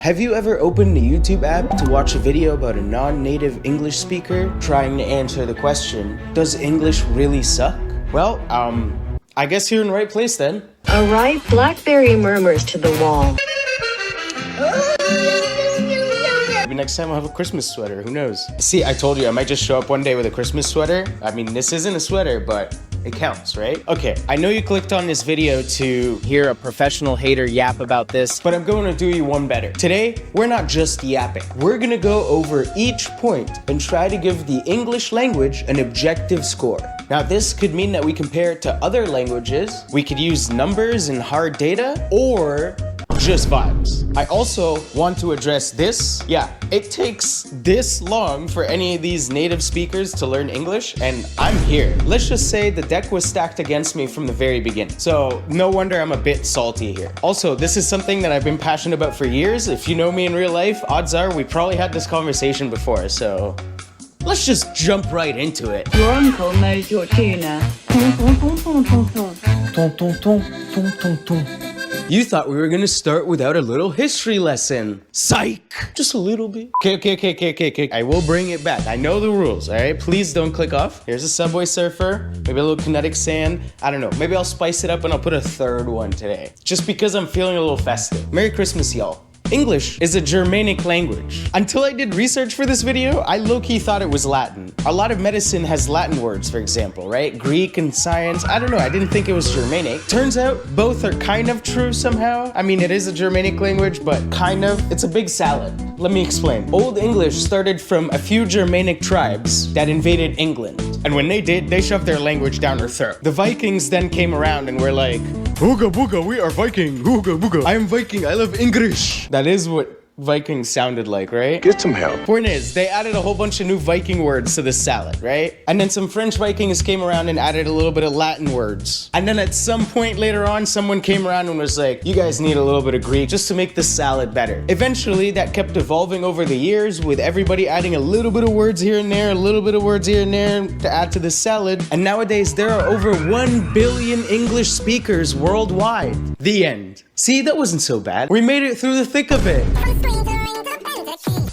Have you ever opened a YouTube app to watch a video about a non-native English speaker trying to answer the question, does English really suck? Well, I guess you're in the right place then. Alright, Blackberry murmurs to the wall. Maybe next time I'll have a Christmas sweater, who knows? See, I told you I might just show up one day with a Christmas sweater. I mean, this isn't a sweater, but it counts, right? Okay, I know you clicked on this video to hear a professional hater yap about this, but I'm going to do you one better. Today, we're not just yapping. We're gonna go over each point and try to give the English language an objective score. Now, this could mean that we compare it to other languages, we could use numbers and hard data, or just vibes. I also want to address this. Yeah, it takes this long for any of these native speakers to learn English, and I'm here. Let's just say the deck was stacked against me from the very beginning. So no wonder I'm a bit salty here. Also, this is something that I've been passionate about for years. If you know me in real life, odds are we probably had this conversation before, so let's just jump right into it. Your uncle knows your tuna. You thought we were gonna start without a little history lesson. Psych! Just a little bit. Okay. I will bring it back. I know the rules, all right? Please don't click off. Here's a Subway Surfer, maybe a little kinetic sand. I don't know, maybe I'll spice it up and I'll put a third one today. Just because I'm feeling a little festive. Merry Christmas, y'all. English is a Germanic language. Until I did research for this video, I low-key thought it was Latin. A lot of medicine has Latin words, for example, right? Greek and science, I don't know, I didn't think it was Germanic. Turns out both are kind of true somehow. I mean, it is a Germanic language, but kind of. It's a big salad. Let me explain. Old English started from a few Germanic tribes that invaded England. And when they did, they shoved their language down their throat. The Vikings then came around and were like, "Ooga booga, we are Viking. Ooga booga. I am Viking. I love English." That is what Vikings sounded like, right? Get some help. Point is, they added a whole bunch of new Viking words to this salad, right? And then some French Vikings came around and added a little bit of Latin words. And then at some point later on, someone came around and was like, you guys need a little bit of Greek just to make the salad better. Eventually, that kept evolving over the years with everybody adding a little bit of words here and there, a little bit of words here and there to add to the salad. And nowadays, there are over 1 billion English speakers worldwide. The end. See, that wasn't so bad. We made it through the thick of it.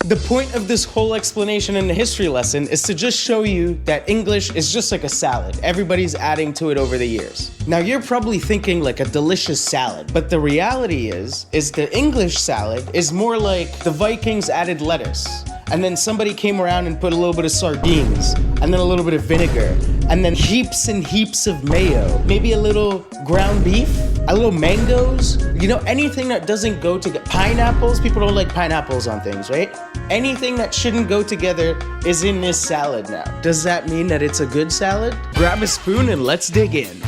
The point of this whole explanation in the history lesson is to just show you that English is just like a salad. Everybody's adding to it over the years. Now you're probably thinking like a delicious salad, but the reality is the English salad is more like the Vikings added lettuce. And then somebody came around and put a little bit of sardines, and then a little bit of vinegar, and then heaps and heaps of mayo. Maybe a little ground beef, a little mangoes. You know, anything that doesn't go together. Pineapples, people don't like pineapples on things, right? Anything that shouldn't go together is in this salad now. Does that mean that it's a good salad? Grab a spoon and let's dig in.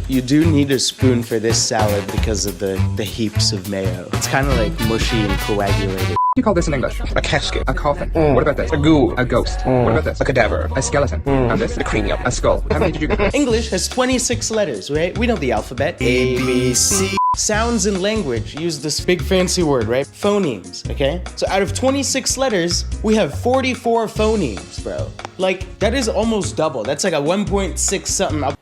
You do need a spoon for this salad because of the heaps of mayo. It's kind of like mushy and coagulated. You call this in English? A casket. A coffin. What about this? A ghoul. A ghost. What about this? A cadaver. A skeleton. And this? A cranium. A skull. How many did you get? English has 26 letters, right? We know the alphabet. A, B, C. Sounds in language use this big fancy word, right? Phonemes, okay? So out of 26 letters, we have 44 phonemes, bro. Like, that is almost double. That's like a 1.6 something.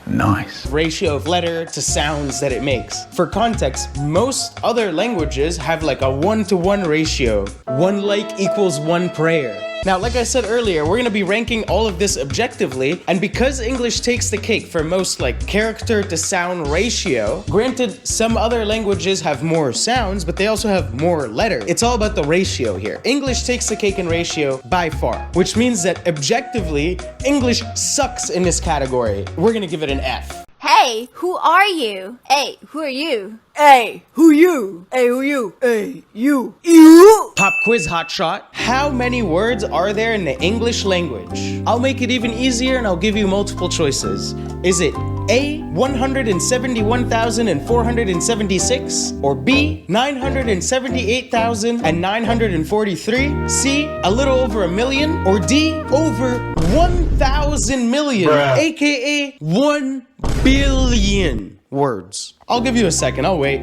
Nice. Ratio of letter to sounds that it makes. For context, most other languages have like a 1-to-1 ratio. 1 like equals 1 prayer. Now, like I said earlier, we're gonna be ranking all of this objectively, and because English takes the cake for most like character to sound ratio, granted, some other languages have more sounds, but they also have more letters. It's all about the ratio here. English takes the cake in ratio by far, which means that objectively, English sucks in this category. We're gonna give it an F. Hey, who are you? Hey, who are you? Hey, who you? Hey, who you? Hey, you. You? Pop quiz hotshot. How many words are there in the English language? I'll make it even easier and I'll give you multiple choices. Is it A, 171,476, or B, 978,943, C, a little over a million, or D, over 1,000 million, aka 1 billion words? I'll give you a second, I'll wait.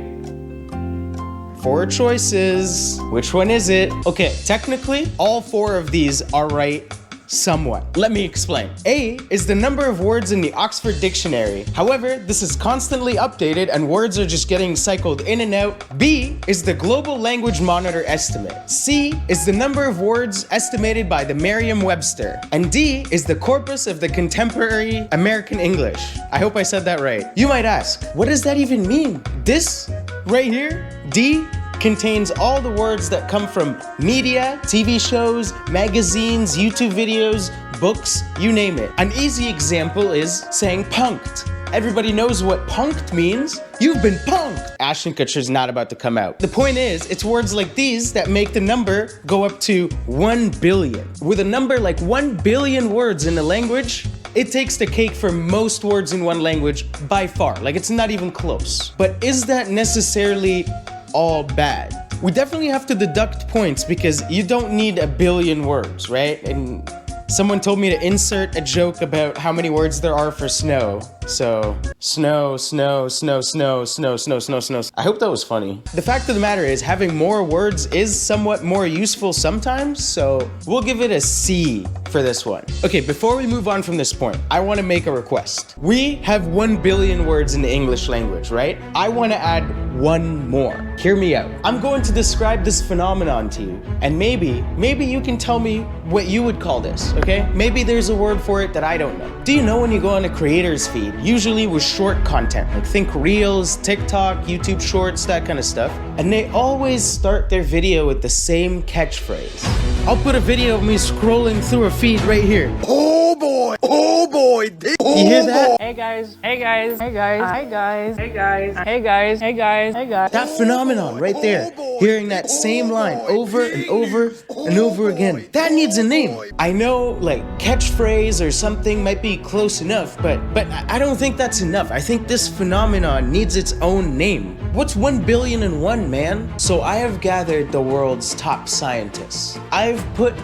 4 choices. Which one is it? Okay, technically, all 4 of these are right Somewhat. Let me explain. A is the number of words in the Oxford Dictionary. However, this is constantly updated and words are just getting cycled in and out. B is the Global Language Monitor estimate. C is the number of words estimated by the Merriam-Webster. And D is the corpus of the contemporary American English. I hope I said that right. You might ask, what does that even mean? This right here, D, contains all the words that come from media, TV shows, magazines, YouTube videos, books, you name it. An easy example is saying punked. Everybody knows what punked means. You've been punked. Ashton Kutcher's not about to come out. The point is, it's words like these that make the number go up to 1 billion. With a number like 1 billion words in a language, it takes the cake for most words in one language by far. Like, it's not even close. But is that necessarily all bad? We definitely have to deduct points because you don't need a billion words, right? And someone told me to insert a joke about how many words there are for snow. So, snow, snow, snow, snow, snow, snow, snow, snow. I hope that was funny. The fact of the matter is, having more words is somewhat more useful sometimes, so we'll give it a C for this one. Okay, before we move on from this point, I want to make a request. We have 1 billion words in the English language, right? I want to add one more. Hear me out. I'm going to describe this phenomenon to you, and maybe you can tell me what you would call this, okay? Maybe there's a word for it that I don't know. Do you know when you go on a creator's feed, usually with short content, like think Reels, TikTok, YouTube Shorts, that kind of stuff, and they always start their video with the same catchphrase. I'll put a video of me scrolling through a feed right here. Oh boy! Oh boy! You hear that? Hey guys, hey guys, hey guys, hey guys, hey guys, hey guys, hey guys, hey guys. That phenomenon right there. Hearing that same line over and over and over again. That needs a name. I know like catchphrase or something might be close enough, but I don't think that's enough. I think this phenomenon needs its own name. What's 1 billion and one, man? So I have gathered the world's top scientists. I've put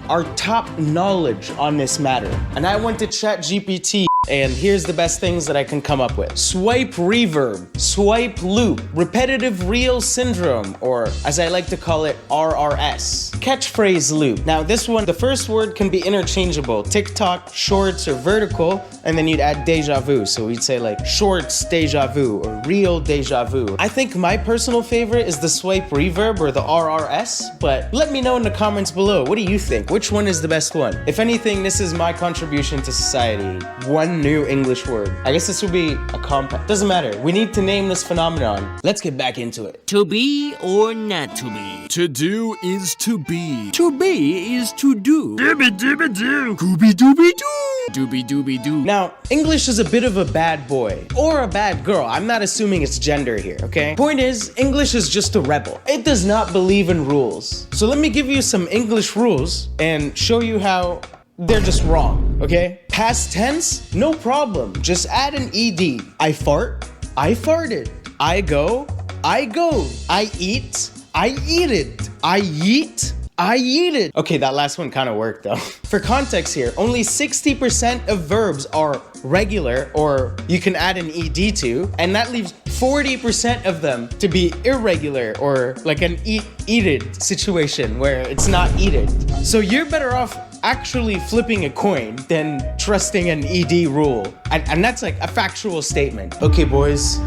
our top knowledge on this matter. And I went to ChatGPT, and here's the best things that I can come up with. Swipe reverb, swipe loop, repetitive reel syndrome, or as I like to call it, RRS. Catchphrase loop. Now this one, the first word can be interchangeable. TikTok, shorts, or vertical, and then you'd add deja vu. So we'd say like shorts deja vu or reel deja vu. I think my personal favorite is the swipe reverb or the RRS, but let me know in the comments below. What do you think? Which one is the best one? If anything, this is my contribution to society. One new English word. I guess this would be a compact. Doesn't matter. We need to name this phenomenon. Let's get back into it. To be or not to be? To do is to be. To be is to do. Dibby dibby do. Gooby dooby doo. Dooby dooby doo. Now, English is a bit of a bad boy or a bad girl. I'm not assuming it's gender here, okay? Point is, English is just a rebel. It does not believe in rules. So let me give you some English rules and show you how they're just wrong, okay? Past tense, no problem. Just add an ED. I fart, I farted. I go, I go. I eat, I eated. I yeet, I yeeted. Okay, that last one kind of worked though. For context here, only 60% of verbs are regular, or you can add an ED to, and that leaves 40% of them to be irregular, or like an eated situation where it's not eated. So you're better off actually flipping a coin than trusting an ED rule. And that's like a factual statement. Okay, boys,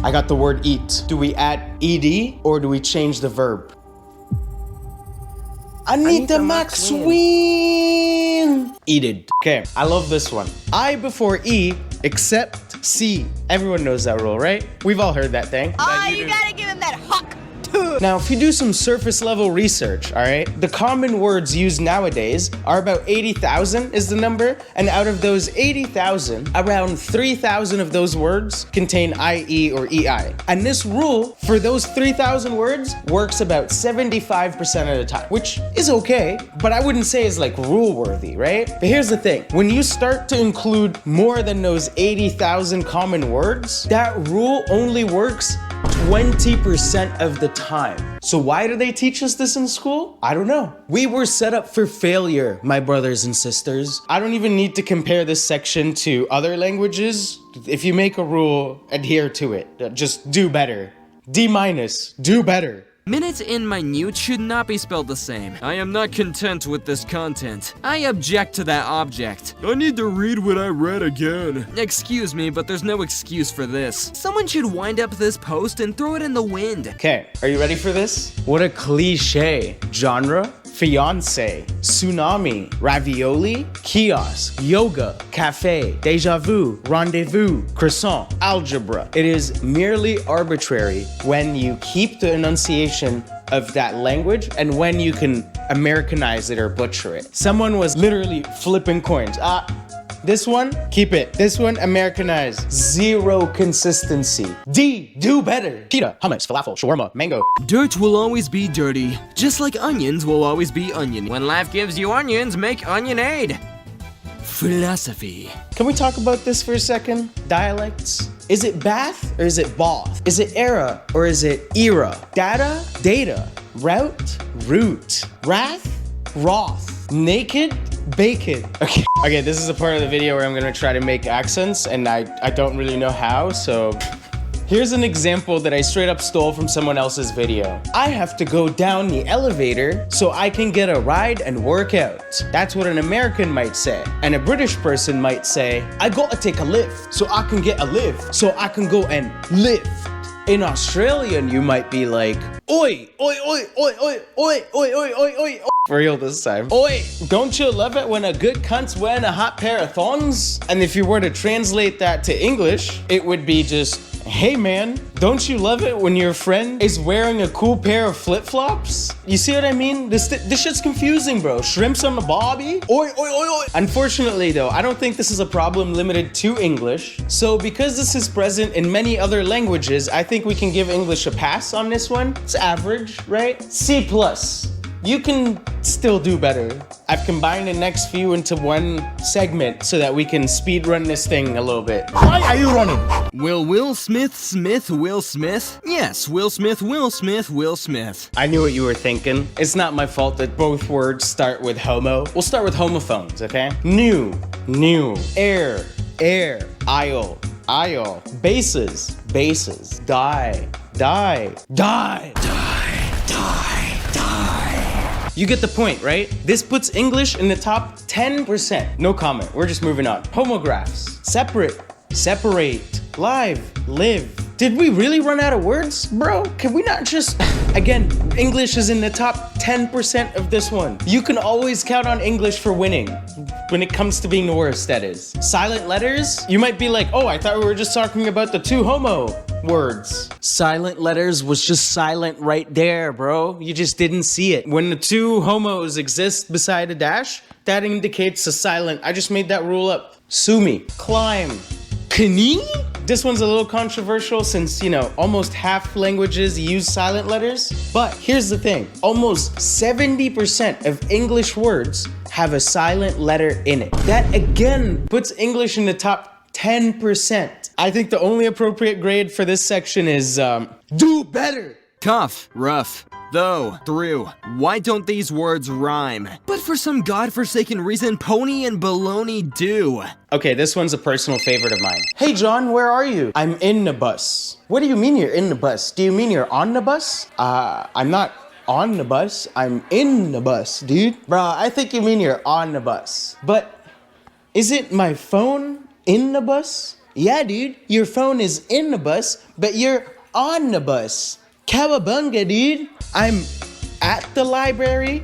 I got the word eat. Do we add ED or do we change the verb? Anita McSween. Eated. Okay, I love this one. I before E, except C. Everyone knows that rule, right? We've all heard that thing. Oh, you gotta give him that huck. Now, if you do some surface level research, all right, the common words used nowadays are about 80,000 is the number, and out of those 80,000, around 3,000 of those words contain IE or EI. And this rule for those 3,000 words works about 75% of the time, which is okay, but I wouldn't say is like rule worthy, right? But here's the thing, when you start to include more than those 80,000 common words, that rule only works 20% of the time. So why do they teach us this in school? I don't know. We were set up for failure, my brothers and sisters. I don't even need to compare this section to other languages. If you make a rule, adhere to it. Just do better. D-, do better. Minute and minute should not be spelled the same. I am not content with this content. I object to that object. I need to read what I read again. Excuse me, but there's no excuse for this. Someone should wind up this post and throw it in the wind. Okay, are you ready for this? What a cliche. Genre, fiance, tsunami, ravioli, kiosk, yoga, cafe, deja vu, rendezvous, croissant, algebra. It is merely arbitrary when you keep the enunciation of that language and when you can Americanize it or butcher it. Someone was literally flipping coins. This one, keep it. This one, Americanize. Zero consistency. D, do better. Pita, hummus, falafel, shawarma, mango. Dirt will always be dirty, just like onions will always be onion. When life gives you onions, make onionade. Philosophy. Can we talk about this for a second? Dialects. Is it bath or is it both? Is it era or is it era? Data, data. Route, root. Wrath, wroth. Naked, bacon. Okay, this is a part of the video where I'm gonna try to make accents and I don't really know how, so here's an example that I straight up stole from someone else's video. I have to go down the elevator so I can get a ride and work out. That's what an American might say. And a British person might say, I gotta take a lift so I can get a lift so I can go and lift. In Australian, you might be like, oi, oi, oi, oi, oi, oi, oi, oi, oi, oi. For real this time. Oi, don't you love it when a good cunt's wearing a hot pair of thongs? And if you were to translate that to English, it would be just, hey man, don't you love it when your friend is wearing a cool pair of flip-flops? You see what I mean? This shit's confusing, bro. Shrimps on the bobby? Oi, oi, oi, oi. Unfortunately though, I don't think this is a problem limited to English. So because this is present in many other languages, I think we can give English a pass on this one. It's average, right? C+. You can still do better. I've combined the next few into one segment so that we can speed run this thing a little bit. Why are you running? Will Will Smith Will Smith? Yes, Will Smith, Will Smith, Will Smith. I knew what you were thinking. It's not my fault that both words start with homo. We'll start with homophones, okay? New, air, aisle, bases, die. You get the point, right? This puts English in the top 10%. No comment, we're just moving on. Homographs, separate, live, live. Did we really run out of words? Bro, can we not just... Again, English is in the top 10% of this one. You can always count on English for winning. When it comes to being the worst, that is. Silent letters, you might be like, oh, I thought we were just talking about the two homo words. Silent letters was just silent right there, bro. You just didn't see it. When the two homos exist beside a dash, that indicates a silent. I just made that rule up. Sue me. Climb. Knie? This one's a little controversial since, you know, almost half languages use silent letters. But here's the thing. Almost 70% of English words have a silent letter in it. That again puts English in the top 10%. I think the only appropriate grade for this section is do better. Cuff, rough, though, through. Why don't these words rhyme? But for some godforsaken reason, pony and baloney do. Okay, this one's a personal favorite of mine. Hey John, where are you? I'm in the bus. What do you mean you're in the bus? Do you mean you're on the bus? I'm not on the bus. I'm in the bus, dude. Bruh, I think you mean you're on the bus. But isn't my phone in the bus? Yeah, dude, your phone is in the bus, but you're on the bus. Cowabunga, dude. I'm at the library.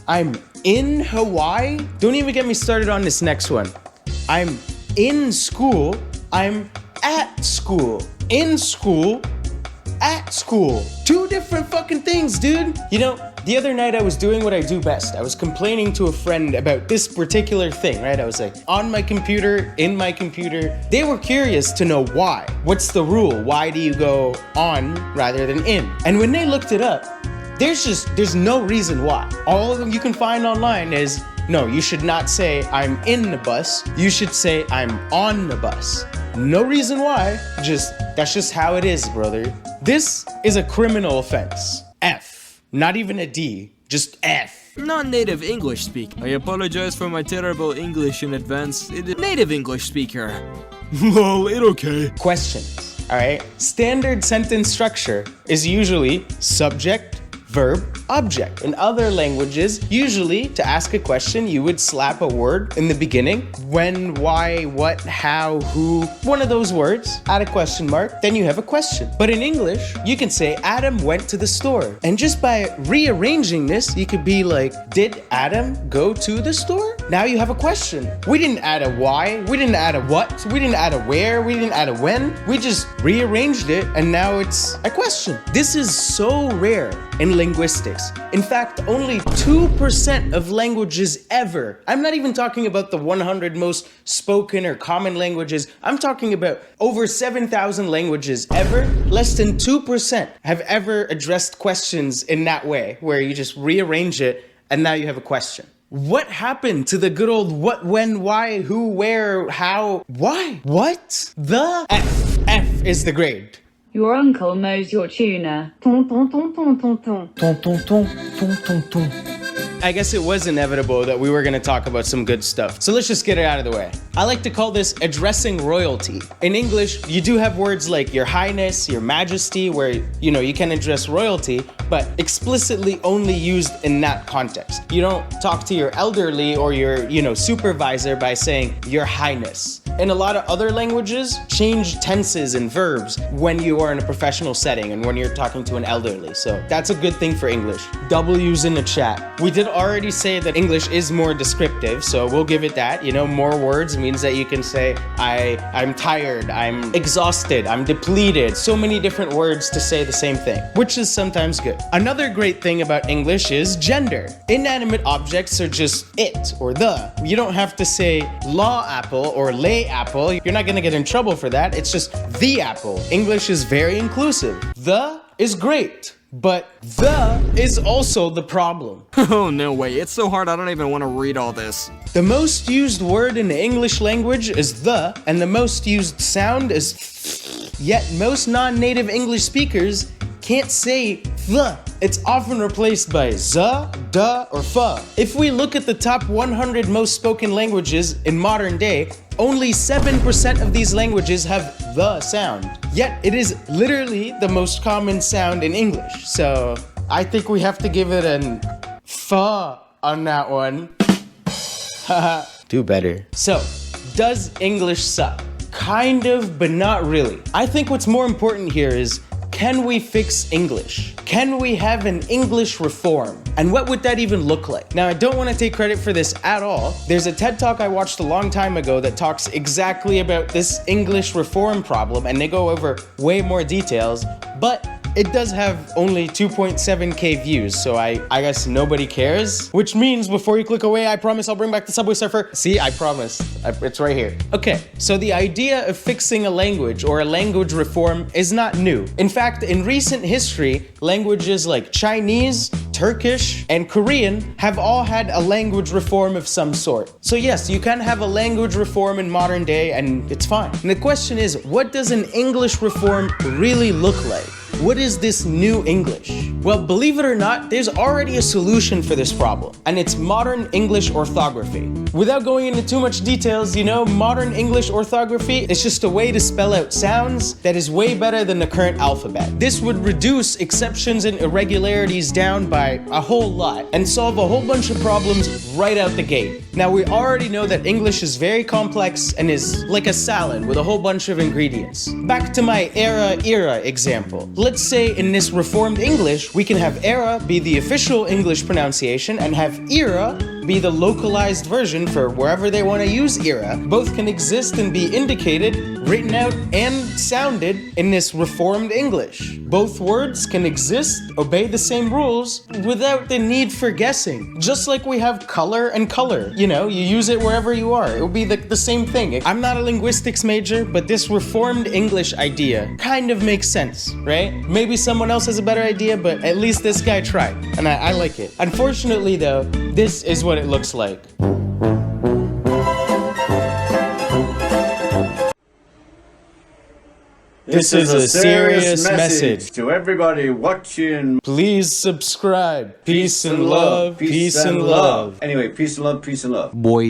I'm in Hawaii. Don't even get me started on this next one. I'm in school. I'm at school. In school. At school. Two different fucking things, dude. You know, the other night I was doing what I do best. I was complaining to a friend about this particular thing, right? I was like, on my computer, in my computer. They were curious to know why. What's the rule? Why do you go on rather than in? And when they looked it up, there's no reason why. All of them you can find online is, no, you should not say I'm in the bus. You should say I'm on the bus. No reason why, that's just how it is, brother. This is a criminal offense. F. Not even a D, just F. Non-native English speak. I apologize for my terrible English in advance. It is native English speaker. Lol, it okay. Questions, all right? Standard sentence structure is usually subject, verb, object. In other languages, usually to ask a question, you would slap a word in the beginning. When, why, what, how, who, one of those words, add a question mark, then you have a question. But in English, you can say Adam went to the store. And just by rearranging this, you could be like, did Adam go to the store? Now you have a question. We didn't add a why, we didn't add a what, we didn't add a where, we didn't add a when. We just rearranged it and now it's a question. This is so rare in linguistics. In fact, only 2% of languages ever, I'm not even talking about the 100 most spoken or common languages, I'm talking about over 7,000 languages ever, less than 2% have ever addressed questions in that way, where you just rearrange it and now you have a question. What happened to the good old what, when, why, who, where, how, why? What? The F. F is the grade. Your uncle knows your tuna. Ton, ton, ton, ton, ton, ton. Ton, ton, ton, ton, ton, ton. I guess it was inevitable that we were gonna talk about some good stuff. So let's just get it out of the way. I like to call this addressing royalty. In English, you do have words like your highness, your majesty, where, you can address royalty, but explicitly only used in that context. You don't talk to your elderly or your, supervisor by saying your highness. In a lot of other languages, change tenses and verbs when you are in a professional setting and when you're talking to an elderly. So that's a good thing for English. W's in the chat. We did already say that English is more descriptive, so we'll give it that. More words means that you can say, I'm tired, I'm exhausted, I'm depleted. So many different words to say the same thing, which is sometimes good. Another great thing about English is gender. Inanimate objects are just it or the. You don't have to say law apple or lay apple. You're not gonna get in trouble for that. It's just the apple. English is very inclusive. The is great, but the is also the problem. Oh, no way. It's so hard I don't even want to read all this. The most used word in the English language is the, and the most used sound is yet most non-native English speakers can't say the. It's often replaced by za, da, or fa. If we look at the top 100 most spoken languages in modern day, only 7% of these languages have the sound. Yet it is literally the most common sound in English. So I think we have to give it an fa on that one. Haha, do better. So, does English suck? Kind of, but not really. I think what's more important here is, can we fix English? Can we have an English reform? And what would that even look like? Now, I don't want to take credit for this at all. There's a TED Talk I watched a long time ago that talks exactly about this English reform problem, and they go over way more details, but it does have only 2.7k views, so I guess nobody cares. Which means before you click away, I promise I'll bring back the Subway Surfer. See, I promise. It's right here. Okay, so the idea of fixing a language or a language reform is not new. In fact, in recent history, languages like Chinese, Turkish, and Korean have all had a language reform of some sort. So yes, you can have a language reform in modern day and it's fine. And the question is, what does an English reform really look like? What is this new English? Well, believe it or not, there's already a solution for this problem, and it's modern English orthography. Without going into too much details, modern English orthography is just a way to spell out sounds that is way better than the current alphabet. This would reduce exceptions and irregularities down by a whole lot and solve a whole bunch of problems right out the gate. Now, we already know that English is very complex and is like a salad with a whole bunch of ingredients. Back to my era example. Let's say in this reformed English, we can have era be the official English pronunciation and have era be the localized version for wherever they want to use era. Both can exist and be indicated, written out, and sounded in this reformed English. Both words can exist, obey the same rules, without the need for guessing. Just like we have color and color. You use it wherever you are. It will be the same thing. I'm not a linguistics major, but this reformed English idea kind of makes sense, right? Maybe someone else has a better idea, but at least this guy tried, and I like it. Unfortunately though, this is what it looks like. This is a serious message to everybody watching. Please subscribe. Peace and love, peace and love. Anyway, peace and love, peace and love. Boy.